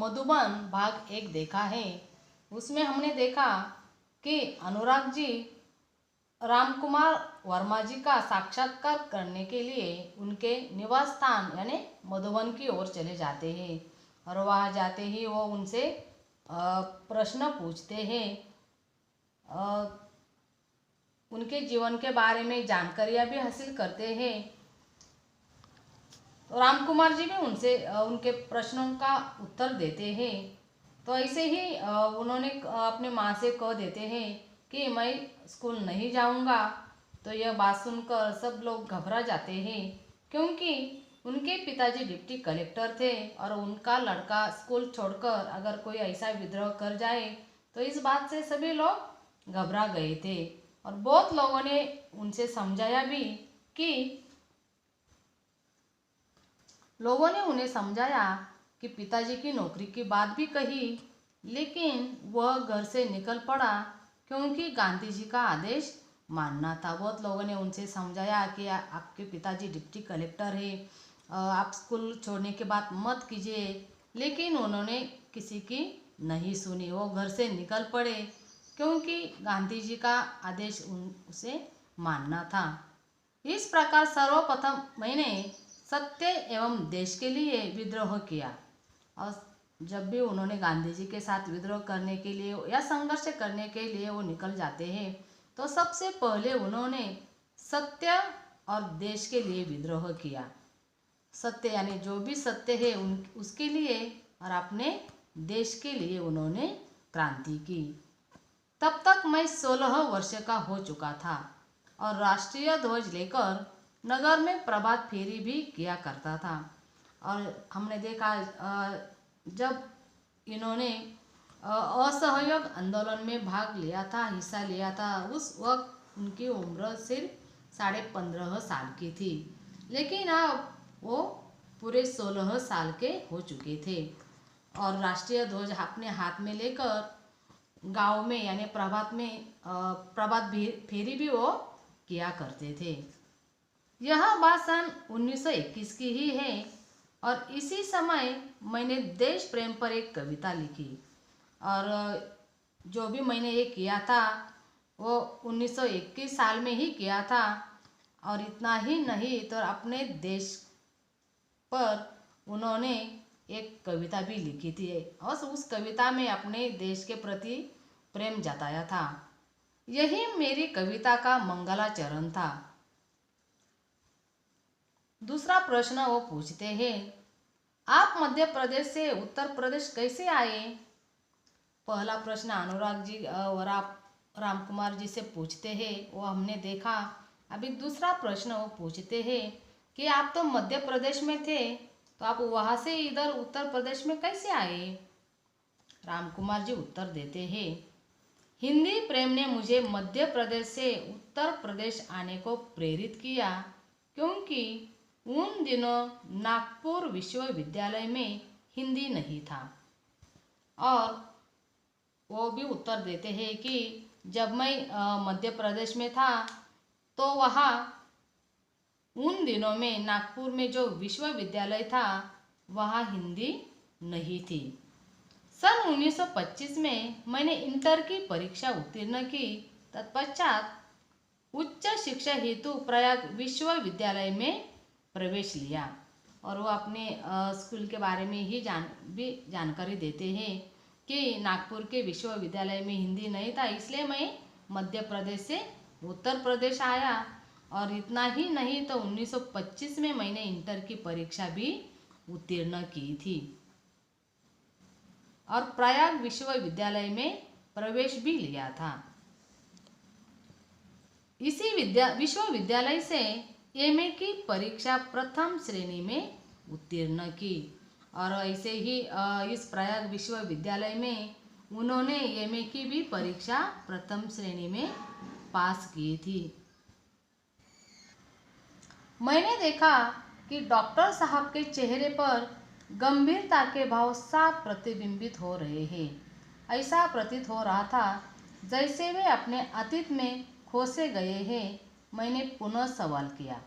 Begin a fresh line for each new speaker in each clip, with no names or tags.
मधुबन भाग 1 देखा है। उसमें हमने देखा कि अनुराग जी रामकुमार वर्मा जी का साक्षात्कार करने के लिए उनके निवास स्थान यानी मधुबन की ओर चले जाते हैं और वहाँ जाते ही वो उनसे प्रश्न पूछते हैं, उनके जीवन के बारे में जानकारियाँ भी हासिल करते हैं। तो रामकुमार जी भी उनसे उनके प्रश्नों का उत्तर देते हैं। तो ऐसे ही उन्होंने अपने माँ से कह देते हैं कि मैं स्कूल नहीं जाऊंगा। तो यह बात सुनकर सब लोग घबरा जाते हैं, क्योंकि उनके पिताजी डिप्टी कलेक्टर थे और उनका लड़का स्कूल छोड़कर अगर कोई ऐसा विद्रोह कर जाए तो इस बात से सभी लोग घबरा गए थे। और बहुत लोगों ने उनसे समझाया भी कि लोगों ने उन्हें समझाया कि पिताजी की नौकरी की बात भी कही, लेकिन वह घर से निकल पड़ा क्योंकि गांधी जी का आदेश मानना था। बहुत लोगों ने उनसे समझाया कि आपके पिताजी डिप्टी कलेक्टर है, आप स्कूल छोड़ने के बाद मत कीजिए, लेकिन उन्होंने किसी की नहीं सुनी। वो घर से निकल पड़े क्योंकि गांधी जी का आदेश उसे मानना था। इस प्रकार सर्वप्रथम मैंने सत्य एवं देश के लिए विद्रोह किया। और जब भी उन्होंने गांधी जी के साथ विद्रोह करने के लिए या संघर्ष करने के लिए वो निकल जाते हैं तो सबसे पहले उन्होंने सत्य और देश के लिए विद्रोह किया। सत्य यानी जो भी सत्य है उसके लिए, और अपने देश के लिए उन्होंने क्रांति की। तब तक मैं 16 वर्ष का हो चुका था और राष्ट्रीय ध्वज लेकर नगर में प्रभात फेरी भी किया करता था। और हमने देखा जब इन्होंने असहयोग आंदोलन में भाग लिया था, हिस्सा लिया था, उस वक्त उनकी उम्र सिर्फ 15.5 साल की थी, लेकिन अब वो पूरे 16 साल के हो चुके थे और राष्ट्रीय ध्वज अपने हाथ में लेकर गांव में यानी प्रभात फेरी भी वो किया करते थे। यह बात सन 1921 की ही है और इसी समय मैंने देश प्रेम पर एक कविता लिखी। और जो भी मैंने ये किया था वो 1921 साल में ही किया था। और इतना ही नहीं तो अपने देश पर उन्होंने एक कविता भी लिखी थी और उस कविता में अपने देश के प्रति प्रेम जताया था। यही मेरी कविता का मंगलाचरण था। दूसरा प्रश्न वो पूछते हैं, आप मध्य प्रदेश से उत्तर प्रदेश कैसे आए? पहला प्रश्न अनुराग जी और आप रामकुमार जी से पूछते हैं, वो हमने देखा। अभी दूसरा प्रश्न वो पूछते हैं कि आप तो मध्य प्रदेश में थे, तो आप वहाँ से इधर उत्तर प्रदेश में कैसे आए? रामकुमार जी उत्तर देते हैं, हिंदी प्रेम ने मुझे मध्य प्रदेश से उत्तर प्रदेश आने को प्रेरित किया, क्योंकि उन दिनों नागपुर विश्वविद्यालय में हिंदी नहीं था। और वो भी उत्तर देते हैं कि जब मैं मध्य प्रदेश में था तो वहाँ उन दिनों में नागपुर में जो विश्वविद्यालय था वहाँ हिंदी नहीं थी। सन 1925 में मैंने इंटर की परीक्षा उत्तीर्ण की। तत्पश्चात उच्च शिक्षा हेतु प्रयाग विश्वविद्यालय में प्रवेश लिया। और वो अपने स्कूल के बारे में ही जानकारी देते हैं कि नागपुर के विश्वविद्यालय में हिंदी नहीं था, इसलिए मैं मध्य प्रदेश से उत्तर प्रदेश आया। और इतना ही नहीं तो 1925 में मैंने इंटर की परीक्षा भी उत्तीर्ण की थी और प्रयाग विश्वविद्यालय में प्रवेश भी लिया था। इसी विश्वविद्यालय से एमए की परीक्षा प्रथम श्रेणी में उत्तीर्ण की। और ऐसे ही इस प्रयाग विश्वविद्यालय में उन्होंने एमए की भी परीक्षा प्रथम श्रेणी में पास की थी। मैंने देखा कि डॉक्टर साहब के चेहरे पर गंभीरता के भाव साफ प्रतिबिंबित हो रहे हैं। ऐसा प्रतीत हो रहा था जैसे वे अपने अतीत में खोसे गए हैं। मैंने पुनः सवाल किया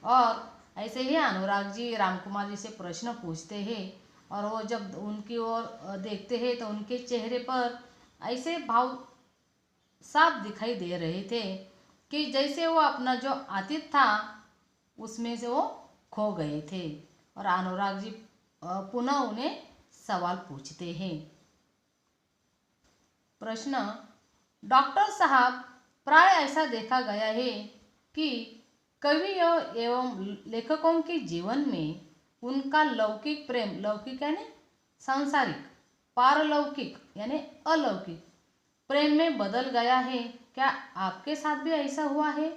और ऐसे ही अनुराग जी रामकुमार जी से प्रश्न पूछते हैं, और वो जब उनकी ओर देखते हैं तो उनके चेहरे पर ऐसे भाव साफ दिखाई दे रहे थे कि जैसे वो अपना जो अतीत था उसमें से वो खो गए थे। और अनुराग जी पुनः उन्हें सवाल पूछते हैं। प्रश्न, डॉक्टर साहब, प्राय ऐसा देखा गया है कि कवियों एवं लेखकों के जीवन में उनका लौकिक प्रेम, लौकिक यानी सांसारिक, पारलौकिक यानी अलौकिक प्रेम में बदल गया है। क्या आपके साथ भी ऐसा हुआ है?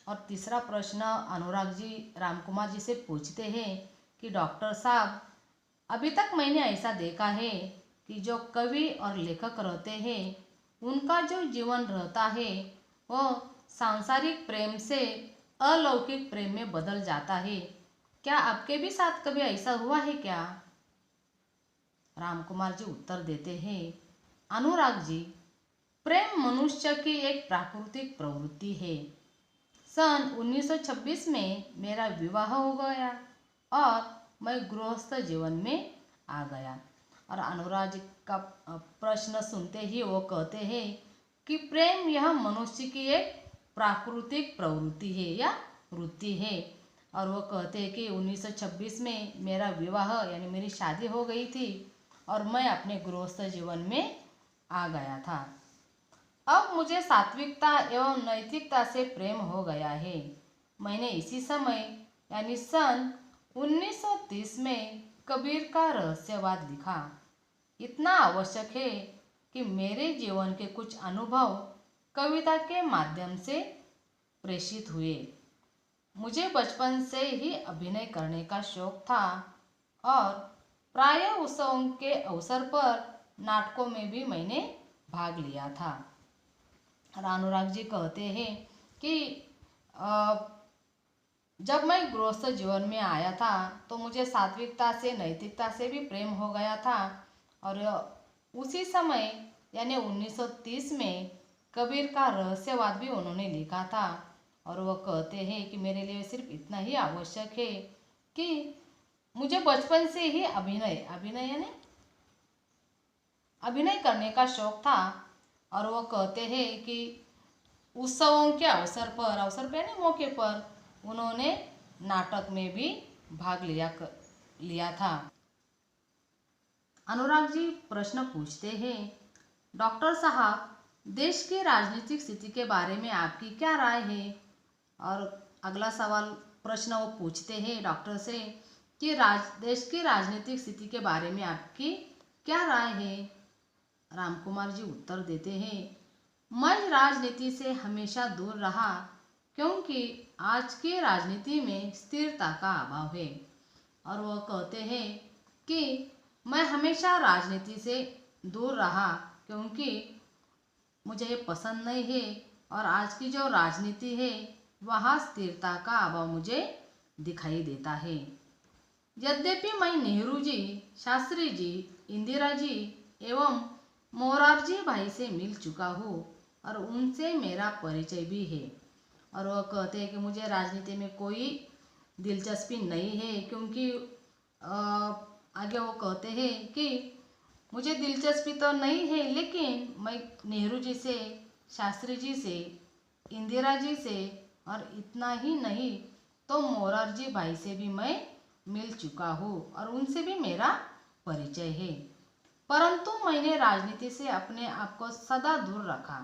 और तीसरा प्रश्न अनुराग जी रामकुमार जी से पूछते हैं कि डॉक्टर साहब, अभी तक मैंने ऐसा देखा है कि जो कवि और लेखक रहते हैं उनका जो जीवन रहता है वो सांसारिक प्रेम से अलौकिक प्रेम में बदल जाता है। क्या आपके भी साथ कभी ऐसा हुआ है क्या? रामकुमार जी उत्तर देते हैं, अनुराग जी, प्रेम मनुष्य की एक प्राकृतिक प्रवृत्ति है। सन 1926 में मेरा विवाह हो गया और मैं गृहस्थ जीवन में आ गया। और अनुराग जी का प्रश्न सुनते ही वो कहते हैं कि प्रेम यह मनुष्य की एक प्राकृतिक प्रवृत्ति है या वृत्ति है। और वो कहते हैं कि 1926 में मेरा विवाह यानी मेरी शादी हो गई थी और मैं अपने गृहस्थ जीवन में आ गया था। अब मुझे सात्विकता एवं नैतिकता से प्रेम हो गया है। मैंने इसी समय यानी सन 1930 में कबीर का रहस्यवाद लिखा। इतना आवश्यक है कि मेरे जीवन के कुछ अनुभव कविता के माध्यम से प्रेषित हुए। मुझे बचपन से ही अभिनय करने का शौक था और प्रायः उत्सवों के अवसर पर नाटकों में भी मैंने भाग लिया था। और अनुराग जी कहते हैं कि जब मैं गृहस्थ जीवन में आया था तो मुझे सात्विकता से नैतिकता से भी प्रेम हो गया था। और उसी समय यानी 1930 में कबीर का रहस्यवाद भी उन्होंने लिखा था। और वह कहते हैं कि मेरे लिए सिर्फ इतना ही आवश्यक है कि मुझे बचपन से ही अभिनय यानी अभिनय करने का शौक था। और वो कहते हैं कि उत्सवों के अवसर पर यानी मौके पर उन्होंने नाटक में भी भाग लिया था। अनुराग जी प्रश्न पूछते हैं, डॉक्टर साहब, देश की राजनीतिक स्थिति के बारे में आपकी क्या राय है? और अगला सवाल प्रश्न वो पूछते हैं डॉक्टर से कि देश की राजनीतिक स्थिति के बारे में आपकी क्या राय है? रामकुमार जी उत्तर देते हैं, मैं राजनीति से हमेशा दूर रहा क्योंकि आज की राजनीति में स्थिरता का अभाव है। और वह कहते हैं कि मैं हमेशा राजनीति से दूर रहा क्योंकि मुझे ये पसंद नहीं है और आज की जो राजनीति है वहाँ स्थिरता का अभाव मुझे दिखाई देता है। यद्यपि मैं नेहरू जी, शास्त्री जी, इंदिरा जी एवं मोरारजी भाई से मिल चुका हूँ और उनसे मेरा परिचय भी है। और वह कहते हैं कि मुझे राजनीति में कोई दिलचस्पी नहीं है क्योंकि आगे वो कहते हैं कि मुझे दिलचस्पी तो नहीं है लेकिन मैं नेहरू जी से, शास्त्री जी से, इंदिरा जी से और इतना ही नहीं तो मोरारजी भाई से भी मैं मिल चुका हूँ और उनसे भी मेरा परिचय है। परंतु मैंने राजनीति से अपने आप को सदा दूर रखा।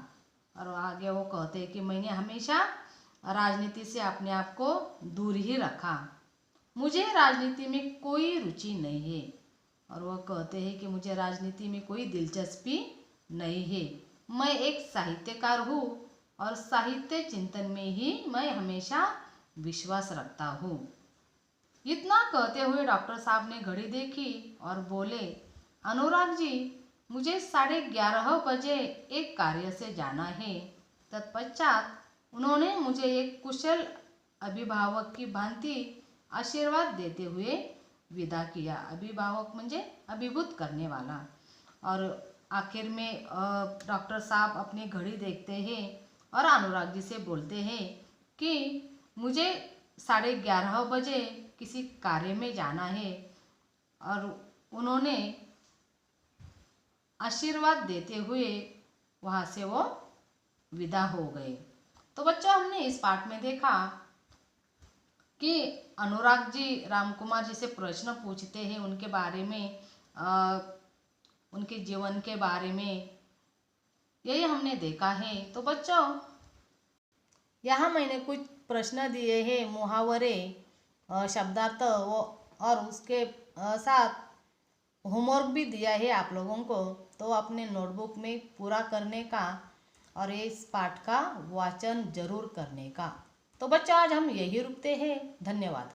और आगे वो कहते हैं कि मैंने हमेशा राजनीति से अपने आप को दूर ही रखा। मुझे राजनीति में कोई रुचि नहीं है। और वह कहते हैं कि मुझे राजनीति में कोई दिलचस्पी नहीं है। मैं एक साहित्यकार हूँ और साहित्य चिंतन में ही मैं हमेशा विश्वास रखता हूँ। इतना कहते हुए डॉक्टर साहब ने घड़ी देखी और बोले, अनुराग जी, मुझे 11:30 बजे एक कार्य से जाना है। तत्पश्चात उन्होंने मुझे एक कुशल अभिभावक की भांति आशीर्वाद देते हुए विदा किया। अभिभावक म्हणजे अभिभूत करने वाला। और आखिर में डॉक्टर साहब अपनी घड़ी देखते हैं और अनुराग जी से बोलते हैं कि मुझे 11:30 बजे किसी कार्य में जाना है और उन्होंने आशीर्वाद देते हुए वहाँ से वो विदा हो गए। तो बच्चों, हमने इस पाठ में देखा कि अनुराग जी राम कुमार जी से प्रश्न पूछते हैं उनके बारे में, उनके जीवन के बारे में, यही हमने देखा है। तो बच्चों, यहाँ मैंने कुछ प्रश्न दिए हैं, मुहावरे, शब्दार्थ और उसके साथ होमवर्क भी दिया है आप लोगों को। तो अपने नोटबुक में पूरा करने का और इस पाठ का वाचन जरूर करने का। तो बच्चों, आज हम यही रुकते हैं। धन्यवाद।